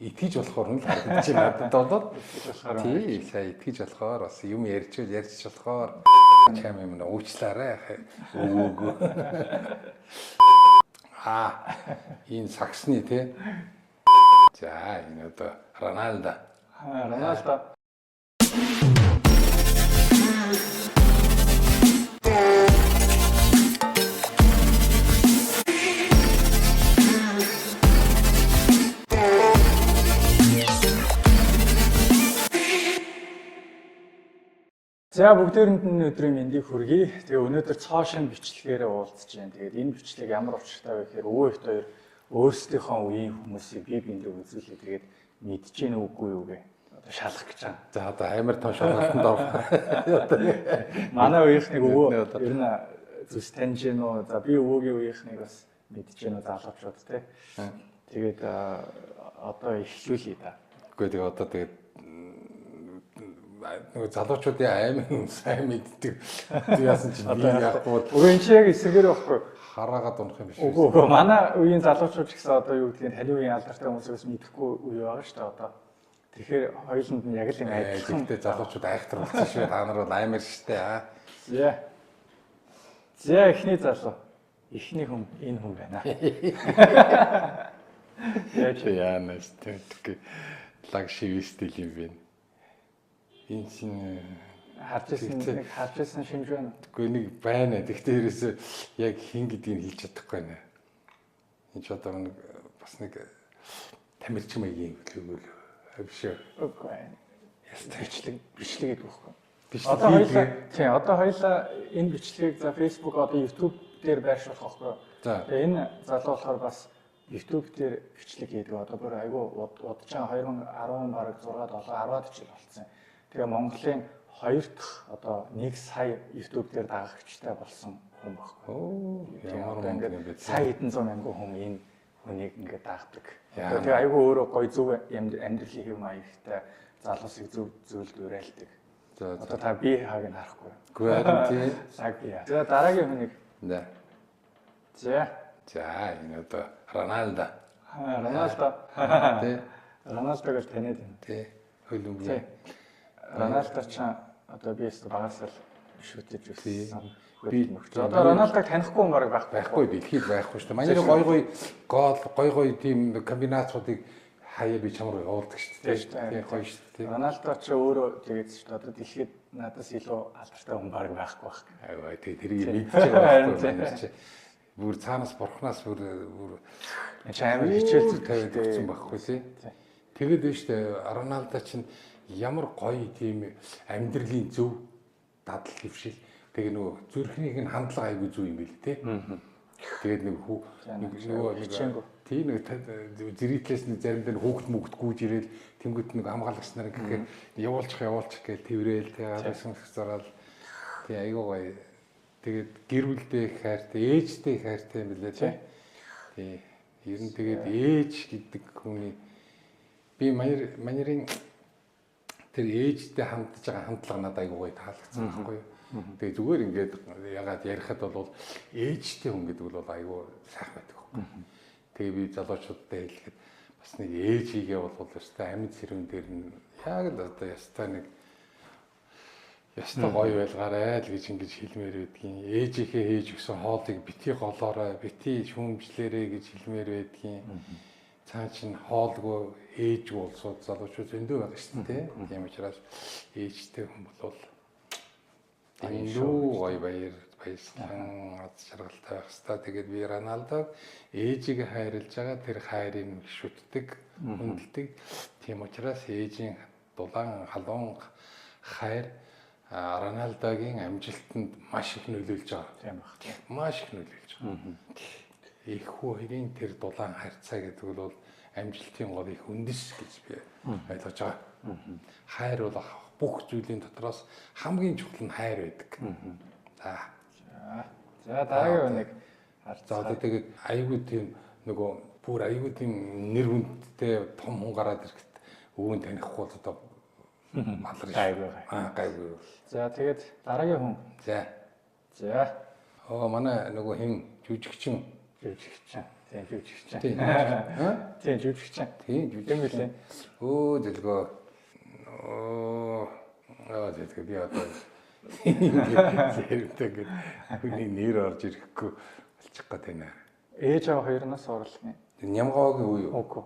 итгэж болохоор нь л харагдаж байна надад бол. Тий, сая итгэж болохоор бас юм ярьж болохоор чам юм уучлаарай. Өвөөгөө. Энэ саксны тий. За энэ одоо Роналдо. За бүгдээрэнд нь өдрийн мэндийг хүргэе. Тэгээ өнөөдөр цоо шин бичлэгээр уулзж байна. Тэгээд энэ бичлэг ямар учиртай вэ гэхээр өвөө ихт хоёр өөрсдийнхөө үеийн хүмүүсийг бие биендээ үзүүлээ. Тэгээд мэдж гин үгүй юу гэ. Одоо шалах гэж байгаа. За одоо амар том шалгалтанд орох. Манай үеийнхнийг өвөө ер нь зүс таньж гин үү. За би өвөөгийн үеийнхнийг бас мэдж гин үү залуучууд те. Тэгээд одоо эхлүүлье да. Үгүй тэгээ одоо тэгээд нөгөө залуучуудын аймаг сайн мэддэг. Яасан ч би яахгүй. Өвөө энэ яг эсрэгээр байхгүй. Хараагаад унах юм биш. Үгүй манай үеийн залуучууд гэсэн одоо юу гэдгийг таны үеийн алдартай хүмүүсээс мэдэхгүй үе байгаа шүү дээ одоо. Тэгэхээр хоёуланд нь яг л юм адилхан. Гэхдээ залуучууд айхтар болсон шүү. Та нар бол аймар штэ аа. За эхний залуу. Эхний хүн энэ хүн байна. Яанаас тэгтэг лагшив стил юм бэ. Энэ чинь харж ирсэн шинж байна. Тэггүй нэг байна. Тэгтээ ерөөсөө яг хин гэдгийг хэлж чадахгүй байна. Энэ ч одоо нэг бас нэг тамирч маягийн хөглөөгөл авшаа. Үгүй. Ястайчлаг бичлэг гэдэг байхгүй. Бичлэг. Одоо хоёлаа энэ бичлэгийг за Facebook одоо YouTube дээр байршуулах байхгүй. Тэгээ энэ залуу болохоор бас YouTube дээр бичлэг хийдэг. Одоо бүр айгүй удаж байгаа 2010 бараг 6 7 10-аад жил болсон. Тэгээ Монголын 2 дахь одоо 1 сая YouTube дээр дагагчтай болсон хүн байхгүй. Ямар ингээд сая хэдэн зуун мянган хүн энэ хүнийг ингээд дагдаг. Тэгээ айгүй өөрөө гоё зөв амьдралын хэв маягтай залуусыг зөв зөвлөд уриалдаг. Одоо та би хааг нь харахгүй. Үгүй харин тийм. Цаг бие. За дараагийн хүнийг. За энэ одоо Роналдо. Тий. Роналдог л таниад байна. Тий. Хөлбөмбөг. Роналдо ч одоо би өөртөө багаас л шүтэж өгсөн. Би одоо Роналдог танихгүй хүн бараг байхгүй дэлхийд байхгүй шүү дээ. Манай гой гол гой тийм комбинацуудыг хаяа би чамруу явуулдаг шүү дээ. Тийм гоё шүү дээ. Роналдо ч өөрөө тэгээд шүү дээ. Одоо дэлхийд надаас илүү алдартай хүн бараг байхгүй байх. Тэгээ тэрийг мэдчихэж байгаа байхгүй. Бүр цаанаас бурхнаас бүр амар хичээл тавиад өгсөн байхгүй тий. Тэгээд нь шүү дээ. Роналдо чинь ямар гоё тийм амьдралын зөв дадал хөвшил. Тэгээ нөгөө зүрхнийх нь хандлага айгүй зөв юм байл те. Тэгээд нэг тийм нэг зэрэглээс нэг заримдаа хүүхд мөгд гүйж ирэл тэнгууд нэг хамгаалагч нар гэхээр явуулчих гэж тэрвэл тэгээ гарсан зураал тий айгүй гоё. Тэгээд гэр бүлдээ их хайртай, ээжтэй их хайртай юм билээ тий. Тий. Ер нь тэгээд ээж гэдэг хүний би манерын тэр ээжтэй хандж байгаа хандлага надад айгүй гоё таалагдсан байхгүй юу. Тэгээ зүгээр ингээд ягаад ярихад бол ээжтэй хүн гэдэг бол айгүй сайхан байдаг байхгүй. Тэгээ би залуучуудтай хэлэхэд бас нэг ээжигээ бол өстой амьд сэрүүн дээр нь яг л одоо ястай нэг ястай гоё байлгаарай л гэж ингэж хэлмээр байдгийн. Ээжийнхээ ээж өгсөн хоолыг бити голоорой, бити шүүмжлээрэй гэж хэлмээр байдгийн. Цаа чин хоолгүй ээж болсоо залуучууд зөндөө байгаа шүү дээ. Тийм учраас ээжтэй хүн бол илүү гоё баярлан аз жаргалтай байх хэрэгтэй. Тэгээд би Роналдог ээжийг хайрлаж байгаа тэр хайрыг шүтдэг, хүндэлдэг. Тийм учраас ээжийн дулаан халуун хайр Роналдогийн амжилтанд маш их нөлөөлж байгаа. Тийм баг. Маш их нөлөөлж байгаа. Их хоёрын тэр дулаан харьцаа гэдэг бол амжилтын гол их үндэс гэж би ойлгож байгаа. Хайр бол бүх зүйлийн дотроос хамгийн чухал нь хайр байдаг. За дараагийн нэг за одоо тэгээд айгүй тийм нөгөө бүр айгүй тийм нэр хүндтэй том хүн гараад ирэхэд өвөн танихгүй бол одоо малрах гайгүй. За тэгээд дараагийн хүн. За. Манай нөгөө хин жүжигчин Тийм жүжигч. Тийм. Тийм жүжигч. Тийм жүжигч. Өө зэлгөө. Зэлгөө би одоо зэрэгтэй ингээд хүний нэр орж ирэхгүй болчих гээд байна. Ээж аваа хоёрноос орлого. Нямгаагийн үе юу? Үгүй.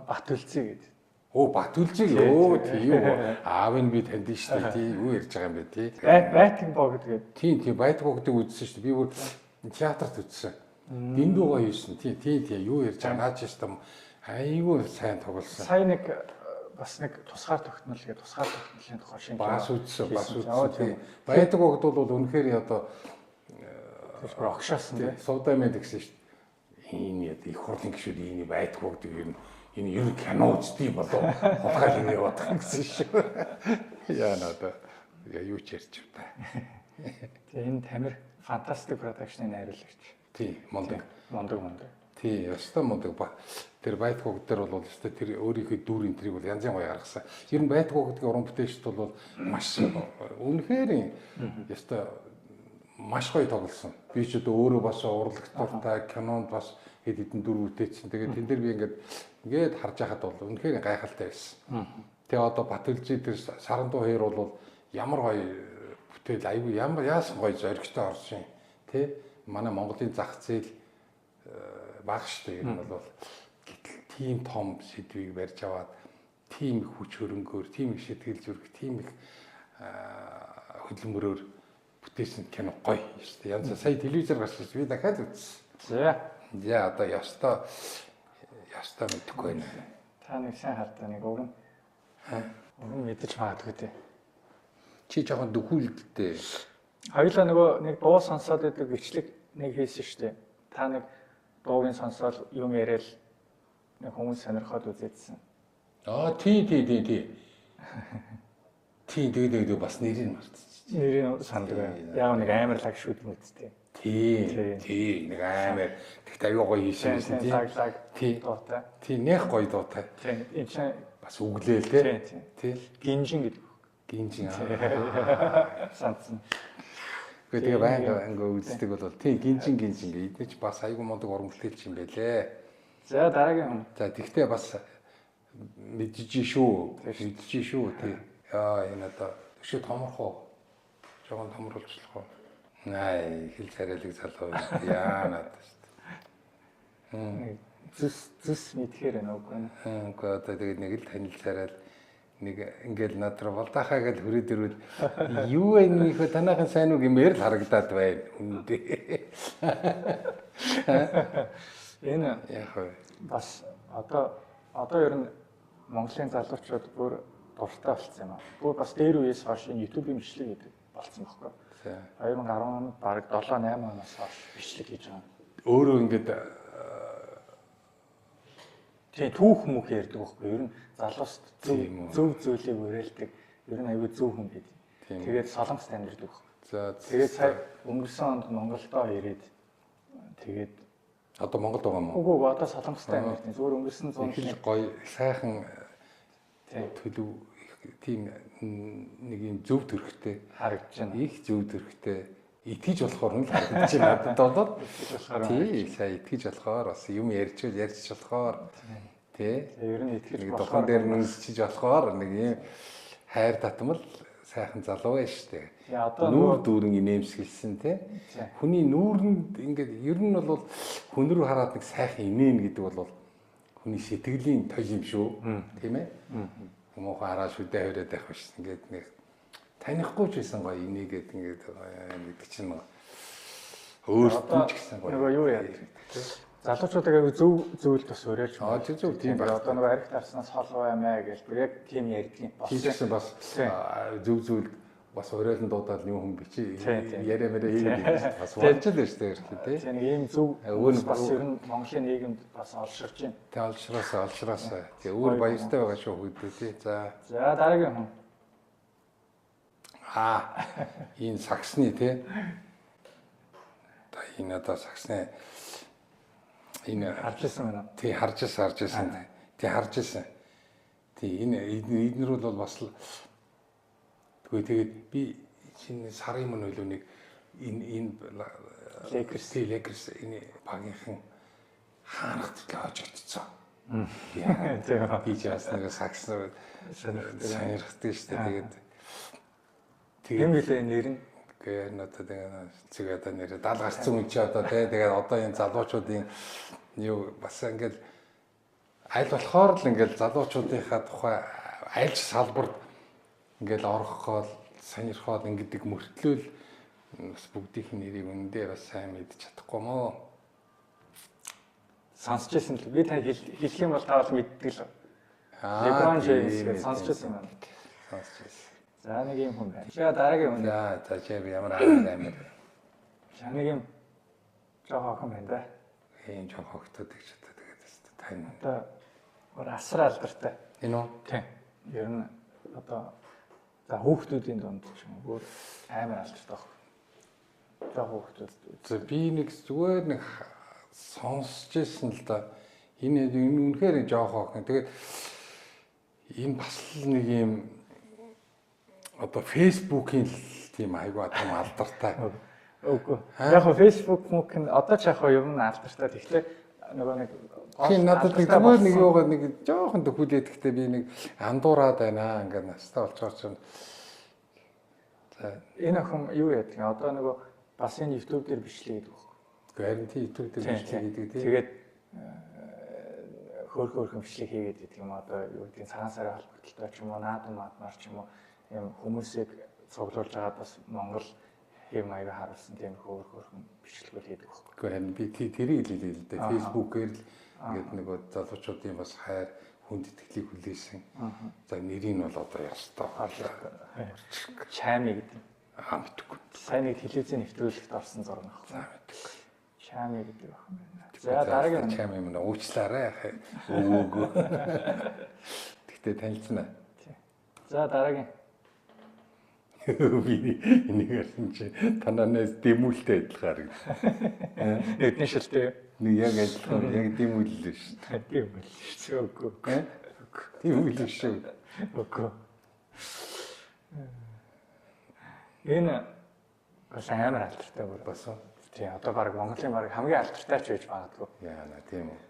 Бат үлцээ гэдэг. Оо бат үлжиг өө тийм үү. Аав нь би танд нь шүү дээ. Тийм юу ярьж байгаа юм бэ тий. Байтг боо гэдэг. Тийм байтг боо гэдэг үзсэн шүү дээ. Би бүр театрт үзсэн. Дэндүү гоё юусэн. Тийм юу ярьж байгаа наач шүү дээ. Айгүй сайн тоглосон. Сайн нэг бас нэг тусгаар тогтмол гэдэг тусгаар тогтмолын тухай шинж бас үзсэн. Байтг богд бол үнэхээр одоо огшоосон тий. Суудамэд гэсэн шүү дээ. Энэ их хурлын гишүүд энэ байтг богд ер нь ер кино үзтий болов хулгай юм яваад гэсэн шүү. Яа надаа юу ч ярьж байна. Тэгээ энэ Тамир фантастик продакшны найруулагч. Тий, мондөг. Тий, ястаа мондөг ба. Тэр байтг богд дээр бол ястаа тэр өөрийнхөө дүүрийн трийг бол янз янз гаргасан. Ер нь байтг богдгийн уран бүтээлчд бол маш үнэхээр ястаа маш гоё тоглосон. Би ч одоо өөрөө бас урлагт дуртай кинонд бас хэд хэдэн дүр үтээсэн. Тэгээд тэн дээр би ингээд харж байхад бол үнэхээр гайхалтай байсан. Тэгээ одоо Батүлжи тэр Саран дуу хоёр бол ямар гоё бүтээл айгүй ямар яасан гоё зоригтой орсон юм. Тэ манай Монголын зах зээл бага штэ юм бол гэтэл тийм том сэдвийг барьж аваад тийм их хүч хөрөнгөөр, тийм их сэтгэл зүрх, тийм их хөдөлмөрөөр бүтээсэн кино гоё шүү дээ. Янз сая телевизээр гарсан би дахиад үзсэн. За одоо ястаа мэдхгүй байна. Та нэг сайн хардаа нэг уг нь мэдэж магадгүй тий. Чи жоохон дөхүүлдтэй. Хоёулаа нөгөө нэг дуу сонсоод байдаг бичлэг нэг хийсэн шүү дээ. Та нэг дуугийн сонсоод юм яриад нэг хүмүүс сонирхоод үзээдсэн. Тий. Тэгээд бас нэрийг мартчих. Нэрийг санддаг байна. Яг нэг амар лаг шүүд мэдтэй. Тий, нэг амар. Тэгт аюу гоё хийсэн тий. Тий. Дуутай. Тий, нэх гоё дуутай. Тий. Энэ чинь бас үглээл тий. Тий. Гинжин гэдэг. Гинжин Сандсан. Тэгээ байнга үздэг бол тий гинжин эдний ч бас аюу мондөг уран бүтээлч юм байлээ. За дараагийн хүн. За тэгтээ бас мэдчихэж шүү. Тий. Энэ одоо төшөө томорхоо. Жогон томруулчлах уу? Хил царайлаг залуу яа надад шүү. Зүс мэдхээр байна уу? Үгүй одоо тэгээд нэг л танил царай нэг ингээл надраа болдаахаа гэж хүрээд ирвэл юу вэ нөхө танайхан сайн уу гэмээр л харагдаад байна. Үндэ. Энэ яг хөө бас одоо ер нь Монголын залуучууд бүр дуртай болсон юм аа. Бүр бас дээр үеэс хойш энэ YouTube-ийн бичлэг гэдэг болсон байхгүй. 2010 бараг 7-8 оноос хойш бичлэг хийж байгаа. Өөрөө ингээд тий түүх мөх ярьдаг байхгүй. Ер нь залуус зөв зүйлийг уриалдаг. Ер нь аюу зөв хүн гэдэг. Тэгээд солонгос танирдаг байхгүй. За тэгээд сая өнгөрсөн онд Монголдоо ирээд тэгээд одоо Монголд байгаа юм уу? Үгүй одоо солонгостой амьд. Зүгээр өнгөрсөн 100 жил гоё сайхан төлөв тийм нэг юм зөв төрхтэй харагдаж байна. Их зөв төрхтэй итгэж болохоор нь л харагдаж байна надад бол. Тий, сая итгэж болохоор бас юм ярьж болохоор тий. Ер нь итгэж болохоор дохон дээр нүсчиж болохоор нэг юм хайр татмал сайхан залуу байж штэ. Нүүр дүүрэн инээмсэглсэн тий. Хүний нүүрэнд ингээд ер нь бол хүн рүү хараад нэг сайхан инээн гэдэг бол хүний сэтгэлийн тол юм шүү. Тийм ээ. Муухай хараа шүдэ хавраад байх биш. Ингээд нэг танихгүй ч байсан гоё инээгээд ингээд гэдэг чинь өөртөө ч гэсэн гоё. Нөгөө юу яадаг. Залуучуудаа яг зөв зүйл бас уриалж байна. Зөв тийм байна. Одоо нөгөө арх тарснаас холгоо ямаа гэж бүр яг тийм ярьдаг. Тийшсэн бас зөв зүйл бас уриалан дуудаад юм хүн бичи яриа мэрэ хийгээд бас болж л шүү дээ. Тийм ийм зөв бас ер нь Монголын нийгэмд бас олширч байна. Тэ олшроосоо. Тэгээ өөр баяртай байгаа шүү хүүдээ тий. За дараагийн хүн. Энэ саксны тий. Энэ одоо саксны энэ харжсэн байна. Тий харжсэн. Тий харжсэн. Тий эднэр бол бас л тэгээд би чинь сарын өмнө үлөөнийг энэ Lakers энэ багийнхан хаанахд л хожигдсон. Яа. Би ч бас нэг сакснаар сонирхдаг шүү дээ. Тэгээд мэлээ нэр нь гээ надад тэгээ одоо нэр 70 гарсан үе чи одоо тэгээд одоо энэ залуучуудын юу бас ингээл аль болохоор л ингээл залуучуудынхаа тухай аль ч салбарт ингээл орохоо сонирхоод ингэдэг мөртлөөл бас бүгдийнх нь нэрийг үндэ бас сайн мэдчих чадахгүй мó. Сонсч байсан л би та хэлэх юм бол та бол мэддэг л. LeBron James гэж сонсч байсан юм. Сонсч байсан. За нэг юм хүн байна. За дараагийн хүн. За чи ямар амар. Нэг юм жоо охин байна да. Энэ жоо хогтод гэж одоо тэгээд тань. Одоо өөр асар алдартай. Энэ үү? Тийм. Ер нь одоо за хүүхдүүдийн дунд ч юм уу амар алдартай баг. Жоо хүүхдүүд. За би нэг зүгээр нэг сонсч ирсэн л да. Энэ үнэхээр жоо охин. Тэгээд энэ бас нэг юм одоо Facebook-ийн тийм айгүй том алдартай. Үгүй. Яг нь Facebook нь одоо ч яг ер нь алдартай. Тэгэхээр нөгөө нэг тийм надад нэг зүгээр нэг юугаар нэг жоохон төхүүлээд гэхдээ би нэг андуураад байна. Ингээд настай болчоор чинь. За энэ охин юу яадаг? Одоо нөгөө бас энэ YouTube дээр бичлээ гэдэг байна. Харин тийм YouTube дээр бичлээ гэдэг тийм. Тэгээд хөөрхөн бичлэг хийгээд байдаг юм одоо юу гэдэг цагаан сарын холбогдлолтой ч юм уу наадам маадмаар ч юм уу юм хүмүүсийг цуглуулж байгаа бас Монгол хэм маягаар харуулсан тийм хөөрхөн бичлэгүүд хийдэг байхгүй. Гэхдээ харин би тэрийг л хэлээ л дээ. Facebook-ээр л ингээд нөгөө залуучуудын бас хайр хүнд итгэлийг хүлээсэн. За нэрийг нь бол одоо ястаа Чами гэдэг. Мэдгүй. Сайн нэг телевизийн нэвтрүүлэгт орсон зураг нөх. За мэдгүй. Чами гэдэг охин байна. За дараагийн Чами юм уучлаарай. Өөөгөө. Тэгтээ танилцна. За дараагийн би энийг харсан чи танаас дэмүүлтэй адилхан харагдав. эдний шилтэй. Нэг яг адилхан яг дэмүүллээ шүү дээ. Дэмүүл шүү. Үгүй. Дэмүүллээ шүү. Үгүй. Энэ бас амар алдартай бүр бас. Тийм одоо баг Монголын баг хамгийн алдартай ч байж магадгүй. Яана тийм үү.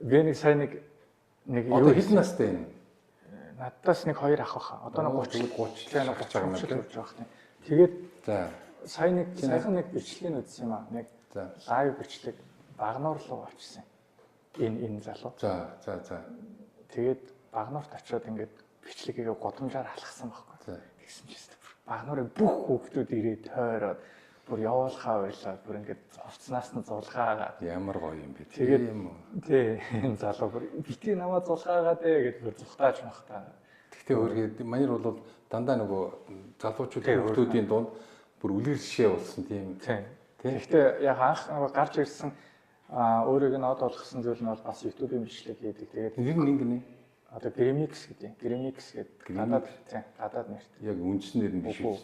Би нэг сайн нэг одоо хэд настай юм? Надаас нэг 2 ах баха. Одоо нэг 30 30 30 болж байгаа юм. Тэгээд за сайхан нэг бичлэг үзсэн юм аа. Нэг лайв бичлэг Багнуур руу очсон. Энэ залуу. За. Тэгээд Багнуурт очиод ингээд бичлэгийг годамжаар халахсан байхгүй. Тэгсэн чинь Багнуурын бүх хүүхдүүд ирээд тойроод бүр явуулахаа байлаа. Бүр ингээд хувцснаас нь зулгаагаад. Ямар гоё юм бэ. Тэгээд энэ залуу бүр битгий намаа зулгаагаад гэж бүр зүхтааж махтаа. Гэхдээ өөргээд манер бол дандаа нөгөө залуучуудын хүүхдүүдийн дунд бүр үлгэр жишээ болсон тийм. Гэхдээ яг анх гарч ирсэн өөрийг нь од болгосон зүйл нь бол бас YouTube-ийн бичлэг хийдэг. Тэгээд нэр нь ингэнэ. Одоо Grimix гэдэг. Grimix гэдэг гадаад нэртэй. Яг үндснээр нь биш үү?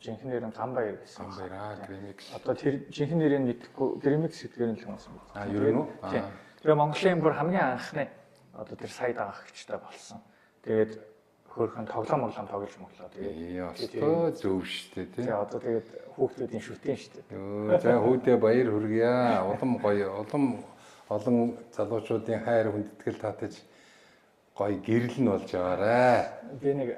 Жинхэнэ нэр нь Ганбаяр гэсэн. Ганбаяр Grimix. Одоо тэр жинхэнэ нэрийг мэдэхгүй Grimix гэдгээр нь л хүмүүс мэд. Ер нь үү? Тэр Монголын бүр хамгийн анхны одоо тэр сая дагагчтай болсон. Тэгээд хөөрхөн тоглоом тоглож моглоо. Тэгээд зөв шүү дээ тий. Тэгээд одоо тэгээд хүүхдүүдийн шүтэн шүү дээ. Йоо за хүүдээ баяр хүргье. Улам гоё олон залуучуудын хайр хүндэтгэл татаж гоё гэрэл нь болж байгаарэ. Би нэг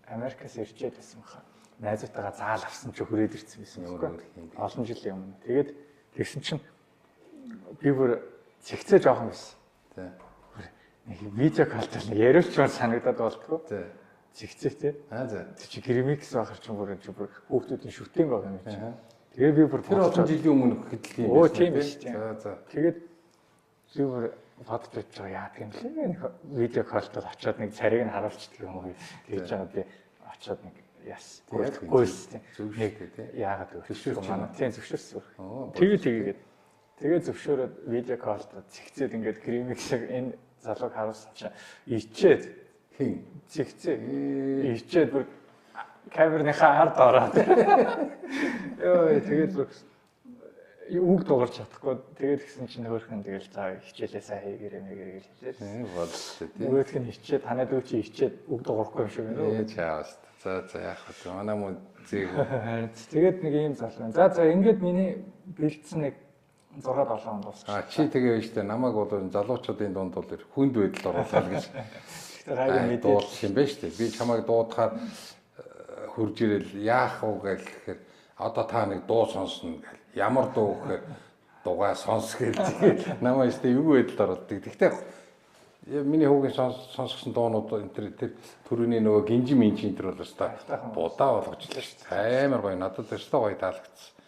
Америкаас ирчээд байсан баха. Найзуудтайгаа заал авсан чи хүрээд ирсэн байсан юм. Олон жилийн өмнө. Тэгээд тэгсэн чинь би бүр цэгцээ жоохон байсан. За. Нэг видео колтол нэг яриулчмаар санагдаад болтгоо. За. Цэгцээ тий. За. Тэг чи Grimix байхар чинь бүр хүүхдүүдийн шүтэн гоо юм чи. Тэгээ би бүр тэр олон жилийн өмнө хэдэлт юм байсан. Тийм биш. За. Тэгээд би бүр бодож байгаа яадаг юм лээ. Видео колтол очиод нэг царийг нь харуулчихдаг юм уу гэж байгаа би очиод нэг яс. Гүйс нэг яагаад зөвшөөрсөн манай тийм зөвшөөрсөн. Тэгээд зөвшөөрөөд видео колтол цэгцээд ингээд Grimix-ийг энэ залууг харуулсан чинь ичээд хин цэгцээ ичээд бүр камерныхаа ард ороод. Йоо тэгээд бүр үг дуурч чадахгүй. Тэгээд гисэн чинь хөөрхөн тэгэл за хичээлээ сайн хийгээрэй мэгэрэй гэж хэлээ. Бодлоо тийм. Нөгөөх нь хичээд танаа дүү чи хичээд үг дуурахгүй юм шиг байна. Чаавс. За яах вэ? Манай мөн зээг. Тэгээд нэг ийм залуу. За ингээд миний бэлдсэн нэг 6-7 он дуусчихсан. Чи тэгээ байж тээ намайг бол залуучуудын дунд бол хүнд байдал оруулаад гэж. Тэр хайр мэдээлэл юм байна шүү дээ. Би чамайг дуудахаар хурж ирэл яах вэ гэхээр одоо та нэг дуу сонсно гэл. Ямар дуу гэхээр дугаа сонс гэл. Намайг шүү дээ юу байдал оруулдаг. Тэгтээ миний хүүгийн сонсгосон дуунууд энэ тэр төрөний нөгөө гинжи минжи энэ төр бол өстой будаа болгож л шүү дээ. Амар гоё надад өстой гоё таалагдсан.